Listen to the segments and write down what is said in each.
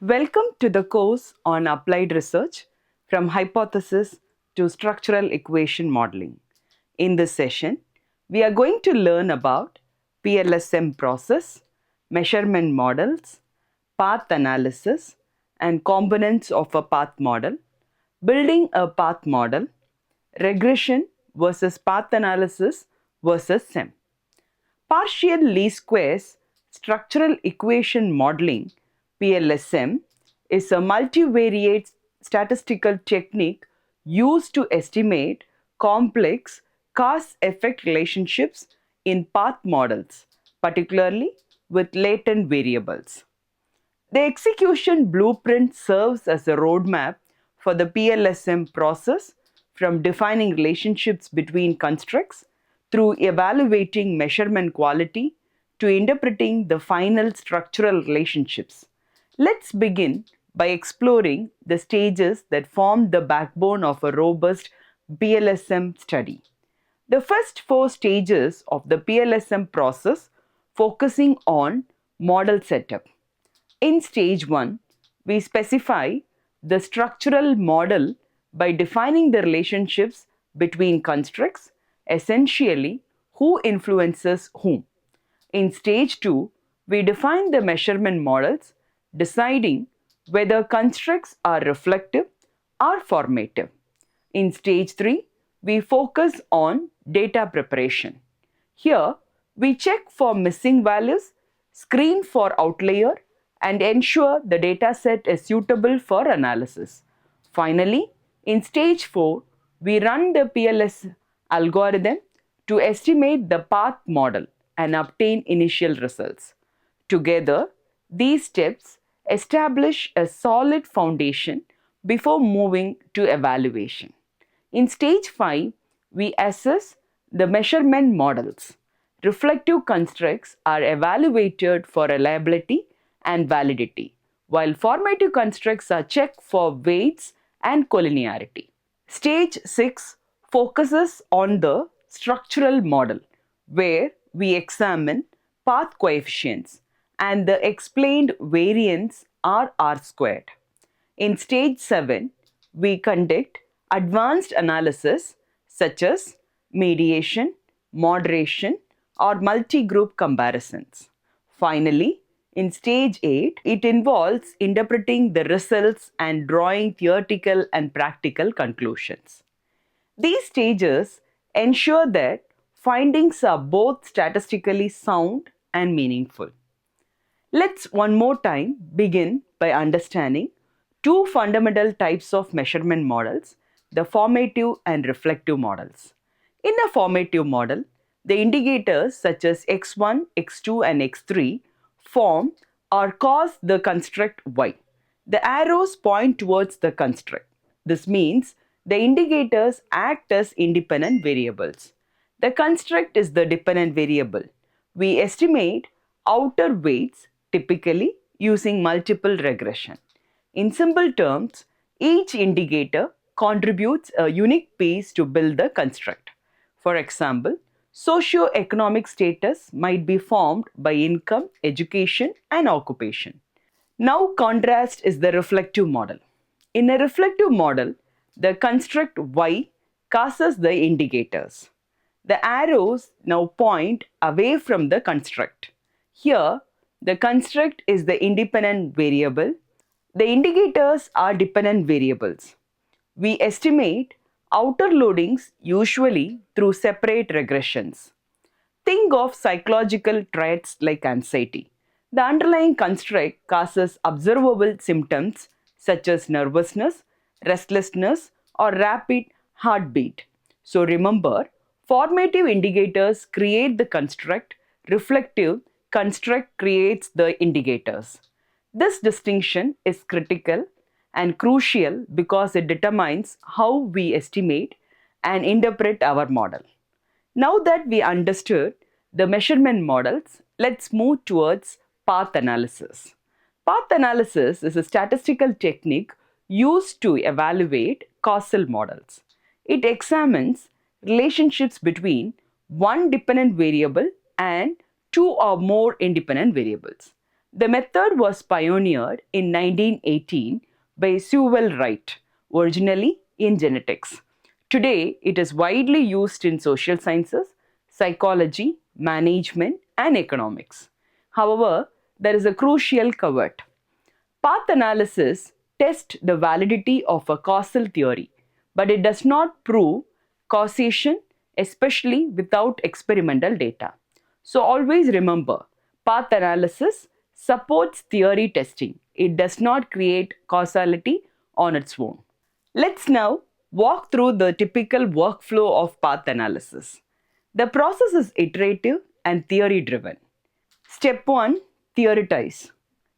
Welcome to the course on applied research from hypothesis to structural equation modeling. In this session, we are going to learn about PLSM process, measurement models, path analysis, and components of a path model, building a path model, regression versus path analysis versus SEM. Partial least squares structural equation modeling (PLSM) is a multivariate statistical technique used to estimate complex cause-effect relationships in path models, particularly with latent variables. The execution blueprint serves as a roadmap for the PLSM process from defining relationships between constructs through evaluating measurement quality to interpreting the final structural relationships. Let's begin by exploring the stages that form the backbone of a robust PLSM study. The first four stages of the PLSM process focusing on model setup. In stage 1, we specify the structural model by defining the relationships between constructs, essentially who influences whom. In stage 2, we define the measurement models, deciding whether constructs are reflective or formative. In stage 3, we focus on data preparation. Here, we check for missing values, screen for outlier, and ensure the dataset is suitable for analysis. Finally, in stage 4, we run the PLS algorithm to estimate the path model and obtain initial results. Together, these steps establish a solid foundation before moving to evaluation. In stage 5, we assess the measurement models. Reflective constructs are evaluated for reliability and validity, while formative constructs are checked for weights and collinearity. Stage 6 focuses on the structural model, where we examine path coefficients and the explained variance are R squared. In stage 7, we conduct advanced analysis such as mediation, moderation, or multi-group comparisons. Finally, in stage 8, it involves interpreting the results and drawing theoretical and practical conclusions. These stages ensure that findings are both statistically sound and meaningful. Let's one more time begin by understanding two fundamental types of measurement models, the formative and reflective models. In a formative model, the indicators such as x1, x2, and x3 form or cause the construct y. The arrows point towards the construct. This means the indicators act as independent variables. The construct is the dependent variable. We estimate outer weights typically using multiple regression. In simple terms, each indicator contributes a unique piece to build the construct. For example, socio-economic status might be formed by income, education, and occupation. Now contrast is the reflective model. In a reflective model, the construct y causes the indicators. The arrows now point away from the construct. Here, the construct is the independent variable. The indicators are dependent variables. We estimate outer loadings usually through separate regressions. Think of psychological traits like anxiety. The underlying construct causes observable symptoms such as nervousness, restlessness, or rapid heartbeat. So remember, formative indicators create the construct, reflective construct creates the indicators. This distinction is critical and crucial because it determines how we estimate and interpret our model. Now that we understood the measurement models, let's move towards path analysis. Path analysis is a statistical technique used to evaluate causal models. It examines relationships between one dependent variable and two or more independent variables. The method was pioneered in 1918 by Sewell Wright, originally in genetics. Today, it is widely used in social sciences, psychology, management, and economics. However, there is a crucial caveat. Path analysis tests the validity of a causal theory, but it does not prove causation, especially without experimental data. So always remember, path analysis supports theory testing. It does not create causality on its own. Let's now walk through the typical workflow of path analysis. The process is iterative and theory driven. Step 1, theorize.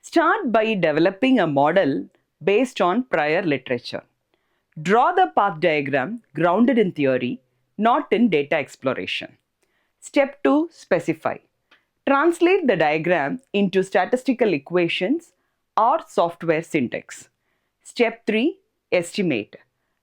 Start by developing a model based on prior literature. Draw the path diagram grounded in theory, not in data exploration. Step 2, specify. Translate the diagram into statistical equations or software syntax. Step 3, estimate.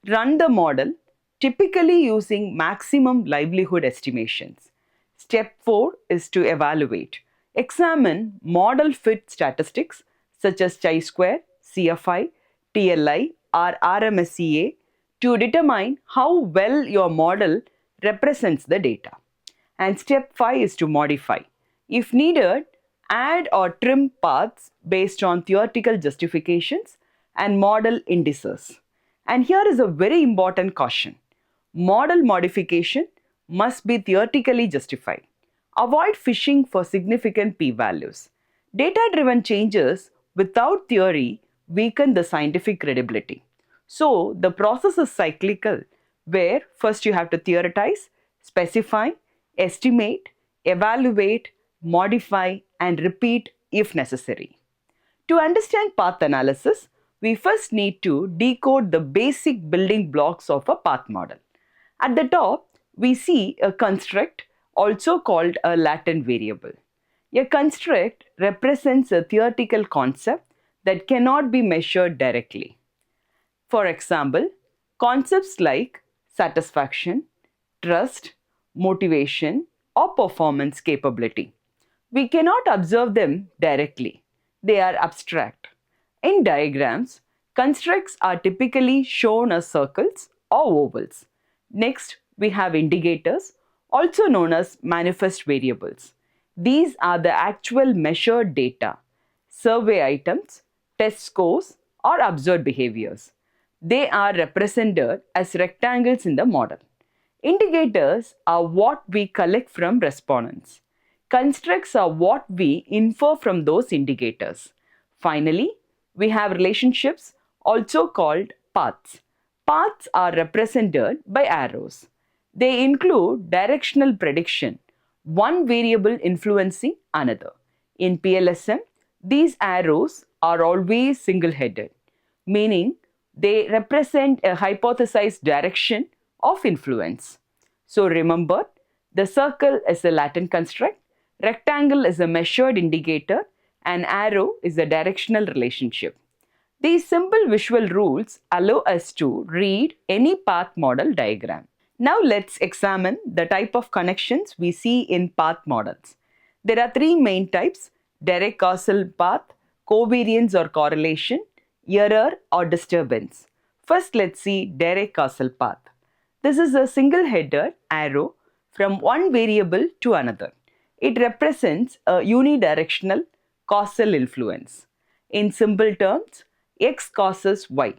Run the model, typically using maximum likelihood estimations. Step 4 is to evaluate. Examine model fit statistics such as chi-square, CFI, TLI, or RMSEA to determine how well your model represents the data. And step 5 is to modify. If needed, add or trim paths based on theoretical justifications and model indices. And here is a very important caution. Model modification must be theoretically justified. Avoid fishing for significant p-values. Data-driven changes without theory weaken the scientific credibility. So, the process is cyclical, where first you have to theorize, specify, estimate, evaluate, modify, and repeat if necessary. To understand path analysis, we first need to decode the basic building blocks of a path model. At the top, we see a construct, also called a latent variable. A construct represents a theoretical concept that cannot be measured directly. For example, concepts like satisfaction, trust, motivation, or performance capability. We cannot observe them directly. They are abstract. In diagrams, constructs are typically shown as circles or ovals. Next, we have indicators, also known as manifest variables. These are the actual measured data, survey items, test scores, or observed behaviors. They are represented as rectangles in the model. Indicators are what we collect from respondents. Constructs are what we infer from those indicators. Finally, we have relationships, also called paths. Paths are represented by arrows. They include directional prediction, one variable influencing another. In PLSM, these arrows are always single-headed, meaning they represent a hypothesized direction of influence. So remember, the circle is a latent construct, rectangle is a measured indicator, and arrow is a directional relationship. These simple visual rules allow us to read any path model diagram. Now let's examine the type of connections we see in path models. There are three main types: direct causal path, covariance or correlation, error or disturbance. First, let's see direct causal path. This is a single-headed arrow from one variable to another. It represents a unidirectional causal influence. In simple terms, X causes Y.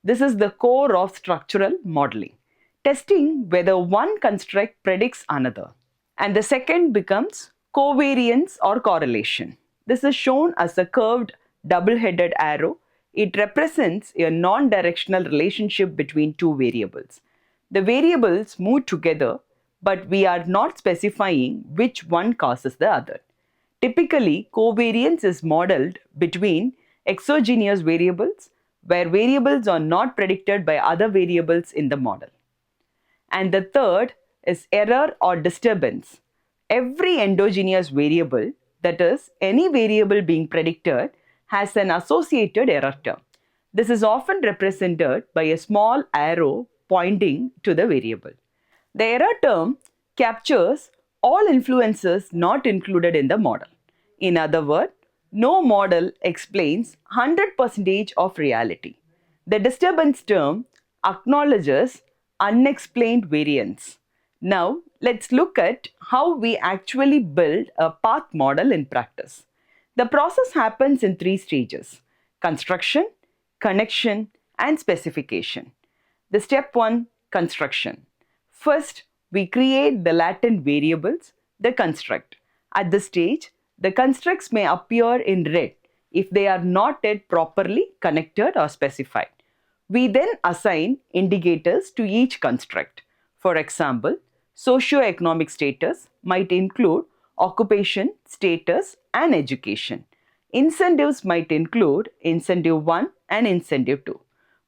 This is the core of structural modeling, testing whether one construct predicts another. And the second becomes covariance or correlation. This is shown as a curved double-headed arrow. It represents a non-directional relationship between two variables. The variables move together, but we are not specifying which one causes the other. Typically, covariance is modeled between exogenous variables, where variables are not predicted by other variables in the model. And the third is error or disturbance. Every endogenous variable, that is, any variable being predicted, has an associated error term. This is often represented by a small arrow pointing to the variable. The error term captures all influences not included in the model. In other words, no model explains 100% of reality. The disturbance term acknowledges unexplained variance. Now, let's look at how we actually build a path model in practice. The process happens in three stages: construction, connection, and specification. The step 1: construction. First, we create the latent variables, the construct. At this stage, the constructs may appear in red if they are not yet properly connected or specified. We then assign indicators to each construct. For example, socioeconomic status might include occupation, status, and education. Incentives might include incentive 1 and incentive 2.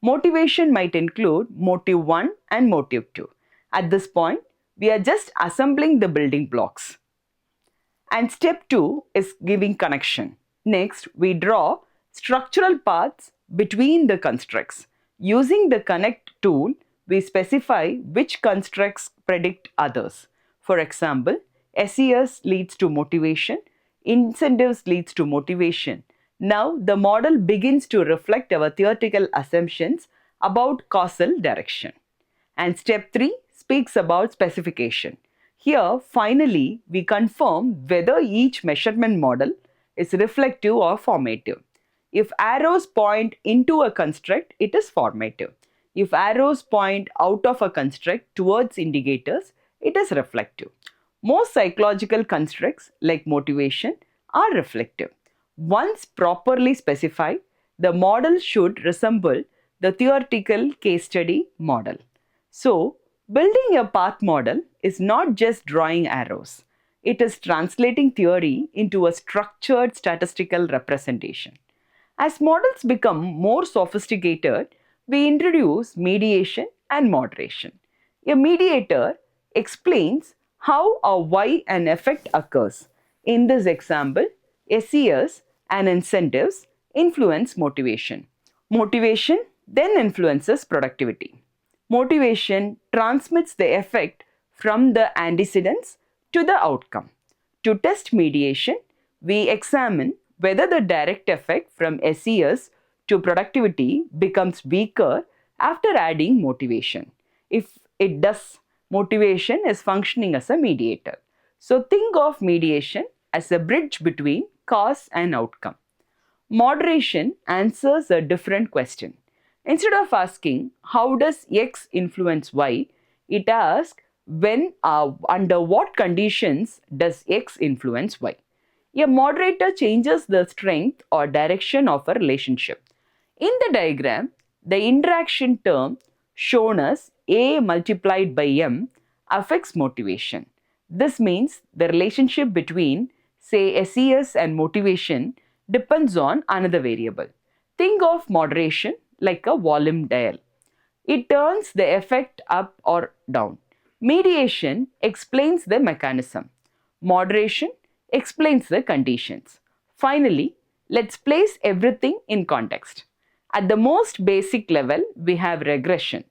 Motivation might include motive 1 and motive 2. At this point, we are just assembling the building blocks. And step 2 is giving connection. Next, we draw structural paths between the constructs. Using the connect tool, we specify which constructs predict others. For example, SES leads to motivation, incentives leads to motivation. Now the model begins to reflect our theoretical assumptions about causal direction. And step 3 speaks about specification. Here, finally, we confirm whether each measurement model is reflective or formative. If arrows point into a construct, it is formative. If arrows point out of a construct towards indicators, it is reflective. Most psychological constructs, like motivation, are reflective. Once properly specified, the model should resemble the theoretical case study model. So, building a path model is not just drawing arrows. It is translating theory into a structured statistical representation. As models become more sophisticated, we introduce mediation and moderation. A mediator explains how or why an effect occurs. In this example, SES and incentives influence motivation. Motivation then influences productivity. Motivation transmits the effect from the antecedents to the outcome. To test mediation, we examine whether the direct effect from SES to productivity becomes weaker after adding motivation. If it does, motivation is functioning as a mediator. So think of mediation as a bridge between cause and outcome. Moderation answers a different question. Instead of asking how does X influence Y, it asks when under what conditions does X influence Y. A moderator changes the strength or direction of a relationship. In the diagram, the interaction term shown as A multiplied by M affects motivation. This means the relationship between, say, SES and motivation depends on another variable. Think of moderation like a volume dial. It turns the effect up or down. Mediation explains the mechanism. Moderation explains the conditions. Finally, let's place everything in context. At the most basic level, we have regression,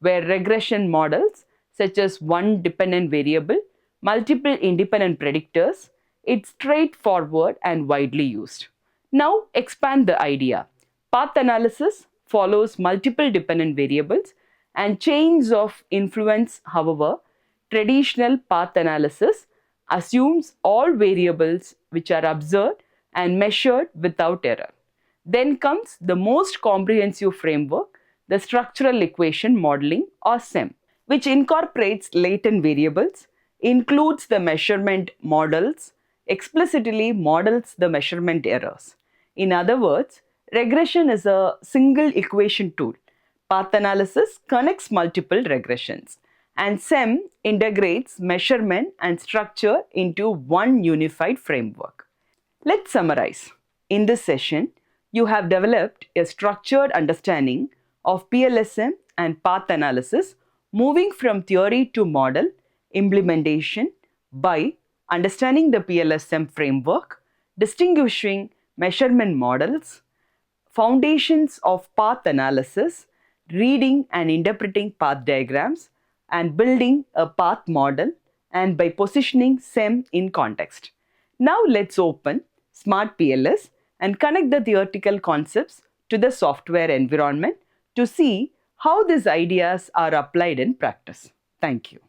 where regression models such as one dependent variable, multiple independent predictors, it's straightforward and widely used. Now expand the idea. Path analysis follows multiple dependent variables and chains of influence. However, traditional path analysis assumes all variables which are observed and measured without error. Then comes the most comprehensive framework, the structural equation modeling or SEM, which incorporates latent variables, includes the measurement models, explicitly models the measurement errors. In other words, regression is a single equation tool. Path analysis connects multiple regressions, and SEM integrates measurement and structure into one unified framework. Let's summarize. In this session, you have developed a structured understanding of PLSM and path analysis, moving from theory to model implementation by understanding the PLSM framework, distinguishing measurement models, foundations of path analysis, reading and interpreting path diagrams, and building a path model, and by positioning SEM in context. Now let's open Smart PLS and connect the theoretical concepts to the software environment to see how these ideas are applied in practice. Thank you.